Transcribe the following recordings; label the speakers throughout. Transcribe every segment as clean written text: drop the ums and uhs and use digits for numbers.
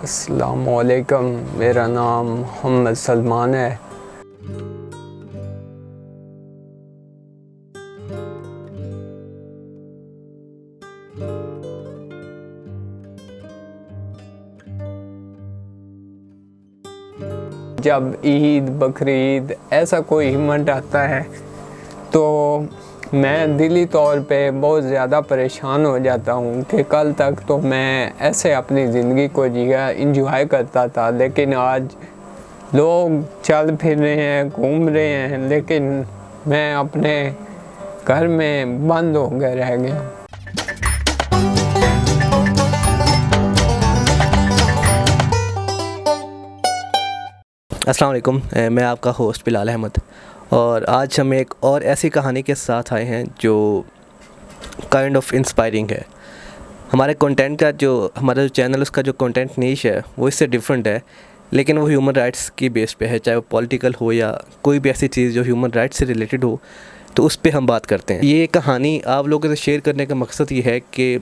Speaker 1: अस्सलामुअलैकुम, मेरा नाम मोहम्मद सलमान है। जब ईद बकरीद ऐसा कोई इवेंट आता है तो मैं दिली तौर पे बहुत ज़्यादा परेशान हो जाता हूँ कि कल तक तो मैं ऐसे अपनी ज़िंदगी को जिया इंजॉय करता था, लेकिन आज लोग चल फिर रहे हैं, घूम रहे हैं, लेकिन मैं अपने घर में बंद हो गए रह गया।
Speaker 2: अस्सलाम वालेकुम, मैं आपका होस्ट बिलाल अहमद और आज हम एक और ऐसी कहानी के साथ आए हैं जो काइंड ऑफ इंस्पायरिंग है। हमारे कंटेंट का हमारा जो चैनल उसका जो कंटेंट नीश है वो इससे डिफरेंट है, लेकिन वो ह्यूमन राइट्स की बेस पे है, चाहे वो पॉलिटिकल हो या कोई भी ऐसी चीज़ जो ह्यूमन राइट्स से रिलेटेड हो, तो उस पे हम बात करते हैं। ये कहानी आप लोगों से शेयर करने का मकसद ये है कि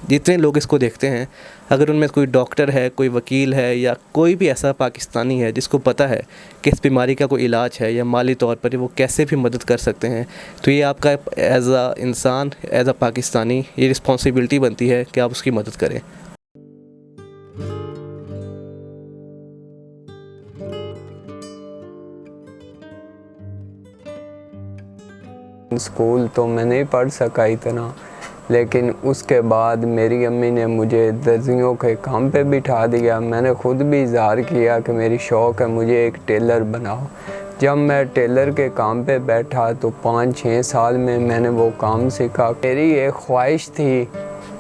Speaker 2: जितने लोग इसको देखते हैं, अगर उनमें कोई डॉक्टर है, कोई वकील है या कोई भी ऐसा पाकिस्तानी है जिसको पता है कि इस बीमारी का कोई इलाज है या माली तौर पर वो कैसे भी मदद कर सकते हैं, तो ये आपका एज अ इंसान, एज अ पाकिस्तानी ये रिस्पॉन्सिबिलिटी बनती है कि आप उसकी मदद करें।
Speaker 1: स्कूल तो मैं नहीं पढ़ सका इतना, लेकिन उसके बाद मेरी अम्मी ने मुझे दर्जियों के काम पे बिठा दिया। मैंने ख़ुद भी इज़हार किया कि मेरी शौक़ है, मुझे एक टेलर बनाओ। जब मैं टेलर के काम पे बैठा तो 5-6 साल में मैंने वो काम सीखा। मेरी एक ख्वाहिश थी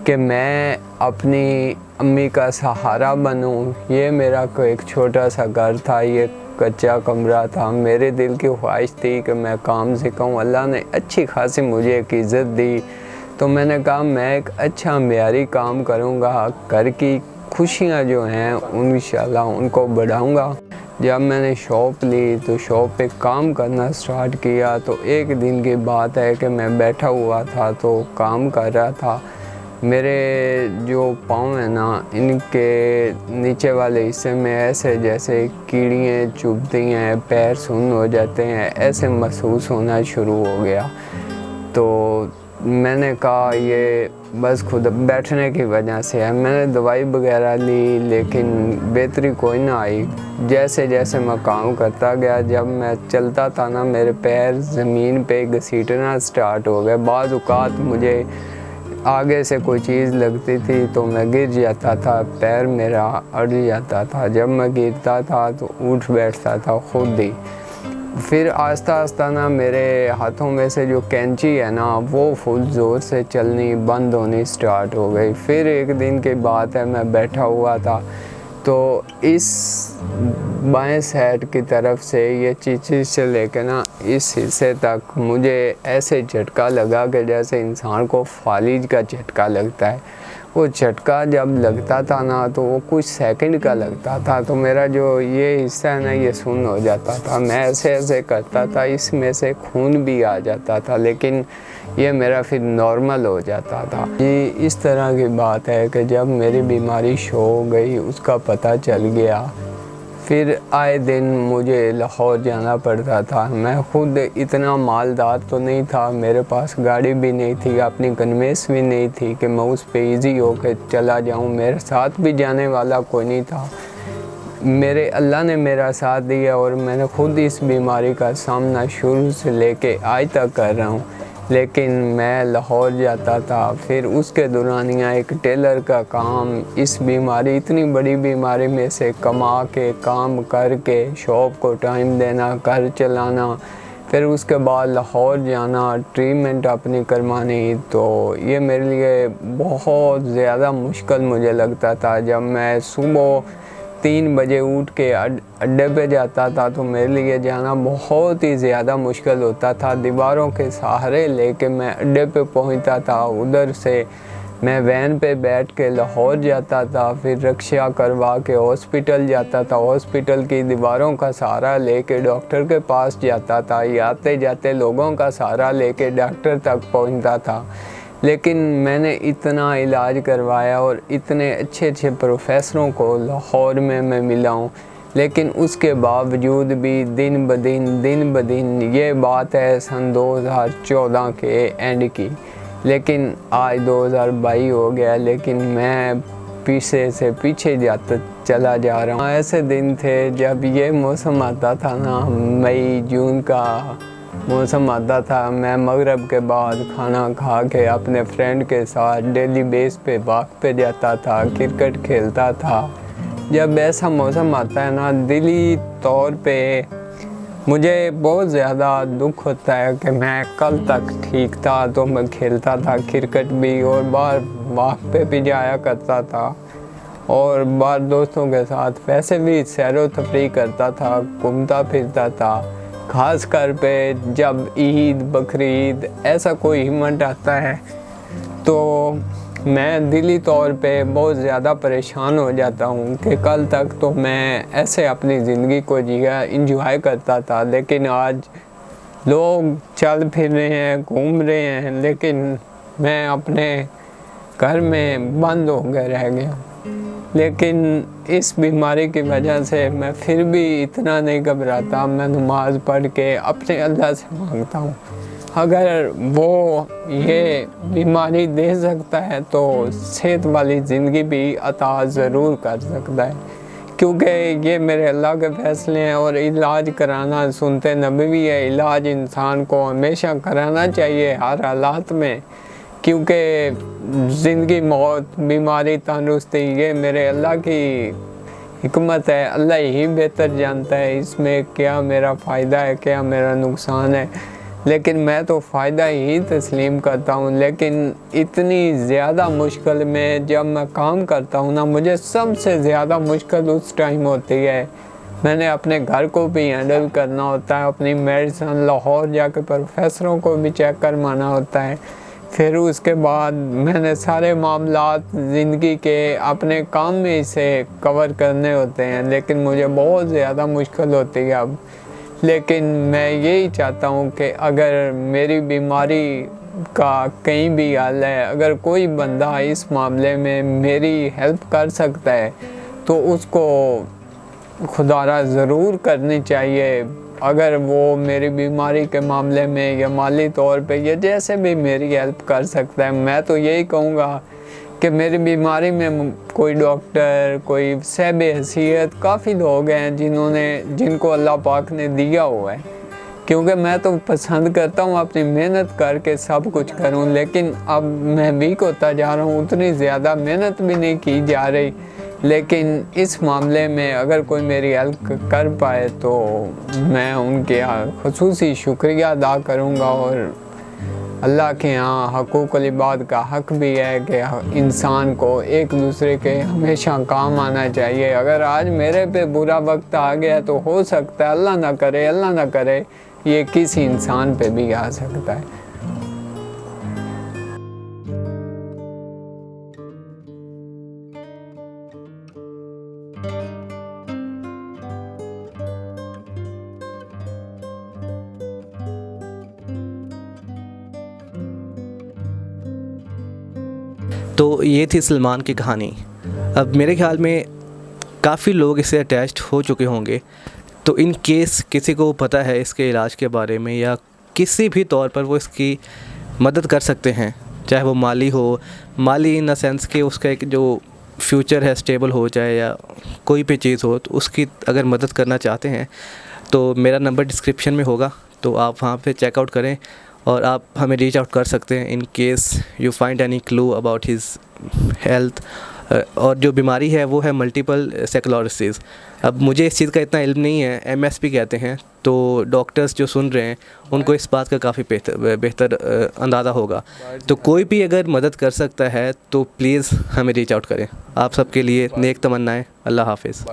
Speaker 1: कि मैं अपनी अम्मी का सहारा बनूं। ये मेरा एक छोटा सा घर था, ये कच्चा कमरा था। मेरे दिल की ख्वाहिश थी कि मैं काम सीखाऊं। अल्लाह ने अच्छी खासी मुझे एक इज़्ज़त दी, तो मैंने कहा मैं एक अच्छा मेयारी काम करूंगा, घर की खुशियां जो हैं इंशाल्लाह उनको बढ़ाऊंगा। जब मैंने शॉप ली तो शॉप पे काम करना स्टार्ट किया, तो एक दिन की बात है कि मैं बैठा हुआ था तो काम कर रहा था। मेरे जो पाँव हैं ना, इनके नीचे वाले हिस्से में ऐसे जैसे कीड़ियाँ चुभती हैं, पैर सुन्न हो जाते हैं, ऐसे महसूस होना शुरू हो गया। तो मैंने कहा ये बस खुद बैठने की वजह से है। मैंने दवाई वगैरह ली, लेकिन बेहतरी कोई ना आई। जैसे जैसे मैं काम करता गया, जब मैं चलता था ना, मेरे पैर ज़मीन पे घसीटना स्टार्ट हो गए। बाज़ औक़ात मुझे आगे से कोई चीज़ लगती थी तो मैं गिर जाता था, पैर मेरा अड़ जाता था। जब मैं गिरता था तो उठ बैठता था खुद ही। फिर आस्ता आस्ता ना मेरे हाथों में से जो कैंची है ना, वो फुल ज़ोर से चलनी बंद होनी स्टार्ट हो गई। फिर एक दिन की बात है, मैं बैठा हुआ था तो इस बाएं साइड की तरफ से ये चीची से लेकर ना इस हिस्से तक मुझे ऐसे झटका लगा कि जैसे इंसान को फालिज का झटका लगता है। वो झटका जब लगता था ना तो वो कुछ सेकंड का लगता था, तो मेरा जो ये हिस्सा है ना ये सुन्न हो जाता था। मैं ऐसे ऐसे करता था, इसमें से खून भी आ जाता था, लेकिन ये मेरा फिर नॉर्मल हो जाता था। ये इस तरह की बात है कि जब मेरी बीमारी शो हो गई, उसका पता चल गया, फिर आए दिन मुझे लाहौर जाना पड़ता था। मैं खुद इतना मालदार तो नहीं था, मेरे पास गाड़ी भी नहीं थी, अपनी गनमेस भी नहीं थी कि मैं उस पे ईज़ी होकर चला जाऊं। मेरे साथ भी जाने वाला कोई नहीं था। मेरे अल्लाह ने मेरा साथ दिया और मैंने खुद इस बीमारी का सामना शुरू से लेके आज तक कर रहा हूँ। लेकिन मैं लाहौर जाता था, फिर उसके दौरान यहाँ एक टेलर का काम, इस बीमारी इतनी बड़ी बीमारी में से कमा के काम करके शॉप को टाइम देना, घर चलाना, फिर उसके बाद लाहौर जाना, ट्रीटमेंट अपनी करवानी, तो ये मेरे लिए बहुत ज़्यादा मुश्किल मुझे लगता था। जब मैं सुबह 3 बजे उठ के अड्डे पे जाता था तो मेरे लिए जाना बहुत ही ज़्यादा मुश्किल होता था। दीवारों के सहारे लेके मैं अड्डे पे पहुंचता था। उधर से मैं वैन पे बैठ के लाहौर जाता था, फिर रिक्शा करवा के हॉस्पिटल जाता था। हॉस्पिटल की दीवारों का सहारा लेके डॉक्टर के पास जाता था। आते जाते लोगों का सहारा लेके डॉक्टर तक पहुंचता था। लेकिन मैंने इतना इलाज करवाया और इतने अच्छे अच्छे प्रोफेसरों को लाहौर में मैं मिला हूँ, लेकिन उसके बावजूद भी दिन ब दिन ये बात है सन 2014 के एंड की, लेकिन आज 2022 हो गया, लेकिन मैं पीछे से पीछे जाता चला जा रहा हूँ। ऐसे दिन थे जब ये मौसम आता था ना, मई जून का मौसम आता था, मैं मगरिब के बाद खाना खा के अपने फ्रेंड के साथ डेली बेस पे वॉक पे जाता था, क्रिकेट खेलता था। जब ऐसा मौसम आता है ना, दिली तौर पे मुझे बहुत ज़्यादा दुख होता है कि मैं कल तक ठीक था तो मैं खेलता था क्रिकेट भी और बाहर वॉक पे भी जाया करता था और बाहर दोस्तों के साथ वैसे भी सैरो तफरी करता था, घूमता फिरता था। ख़ास कर पे जब ईद बकरीद ऐसा कोई इवेंट आता है तो मैं दिली तौर पे बहुत ज़्यादा परेशान हो जाता हूँ कि कल तक तो मैं ऐसे अपनी ज़िंदगी को जिया इंजॉय करता था, लेकिन आज लोग चल फिर रहे हैं, घूम रहे हैं, लेकिन मैं अपने घर में बंद हो गए रह गया। लेकिन इस बीमारी की वजह से मैं फिर भी इतना नहीं घबराता। मैं नमाज़ पढ़ के अपने अल्लाह से मांगता हूँ, अगर वो ये बीमारी दे सकता है तो सेहत वाली ज़िंदगी भी अता ज़रूर कर सकता है, क्योंकि ये मेरे अल्लाह के फ़ैसले हैं। और इलाज कराना सुनते नबवी है, इलाज इंसान को हमेशा कराना चाहिए हर हालात में, क्योंकि ज़िंदगी मौत बीमारी तंदुरुस्ती ये मेरे अल्लाह की हिकमत है। अल्लाह ही बेहतर जानता है इसमें क्या मेरा फ़ायदा है क्या मेरा नुकसान है, लेकिन मैं तो फ़ायदा ही तस्लीम करता हूँ। लेकिन इतनी ज़्यादा मुश्किल में जब मैं काम करता हूँ ना, मुझे सबसे ज़्यादा मुश्किल उस टाइम होती है। मैंने अपने घर को भी हैंडल करना होता है, अपनी मेडिसिन लाहौर जाकर प्रोफेसरों को भी चेक करवाना होता है, फिर उसके बाद मैंने सारे मामलात ज़िंदगी के अपने काम में इसे कवर करने होते हैं। लेकिन मुझे बहुत ज़्यादा मुश्किल होती है अब। लेकिन मैं यही चाहता हूँ कि अगर मेरी बीमारी का कहीं भी हाल है, अगर कोई बंदा इस मामले में मेरी हेल्प कर सकता है तो उसको खुदारा ज़रूर करनी चाहिए। अगर वो मेरी बीमारी के मामले में या माली तौर पे या जैसे भी मेरी हेल्प कर सकता है, मैं तो यही कहूँगा कि मेरी बीमारी में कोई डॉक्टर कोई सहब हैसियत काफ़ी लोग हैं जिनको अल्लाह पाक ने दिया हुआ है, क्योंकि मैं तो पसंद करता हूँ अपनी मेहनत करके सब कुछ करूँ, लेकिन अब मैं वीक होता जा रहा हूँ, उतनी ज़्यादा मेहनत भी नहीं की जा रही। लेकिन इस मामले में अगर कोई मेरी हेल्प कर पाए तो मैं उनके ख़ुसूसी शुक्रिया अदा करूँगा। और अल्लाह के यहाँ हकूक़ुल इबाद का हक़ भी है कि इंसान को एक दूसरे के हमेशा काम आना चाहिए। अगर आज मेरे पे बुरा वक्त आ गया तो हो सकता है अल्लाह ना करे ये किसी इंसान पे भी आ सकता है।
Speaker 2: तो ये थी सलमान की कहानी। अब मेरे ख्याल में काफ़ी लोग इससे अटैच्ड हो चुके होंगे, तो इन केस किसी को पता है इसके इलाज के बारे में या किसी भी तौर पर वो इसकी मदद कर सकते हैं, चाहे वो माली इन द सेंस कि उसका एक जो फ्यूचर है स्टेबल हो जाए या कोई भी चीज़ हो, तो उसकी अगर मदद करना चाहते हैं तो मेरा नंबर डिस्क्रिप्शन में होगा, तो आप वहाँ पे चेकआउट करें और आप हमें रीच आउट कर सकते हैं in case you find any clue about his health और जो बीमारी है वो है मल्टीपल स्क्लेरोसिस। अब मुझे इस चीज़ का इतना इल्म नहीं है, एमएसपी कहते हैं, तो डॉक्टर्स जो सुन रहे हैं उनको इस बात का काफ़ी बेहतर अंदाज़ा होगा। तो कोई भी अगर मदद कर सकता है तो प्लीज़ हमें रीच आउट करें। आप सबके लिए नेक तमन्नाएं। अल्लाह हाफिज़।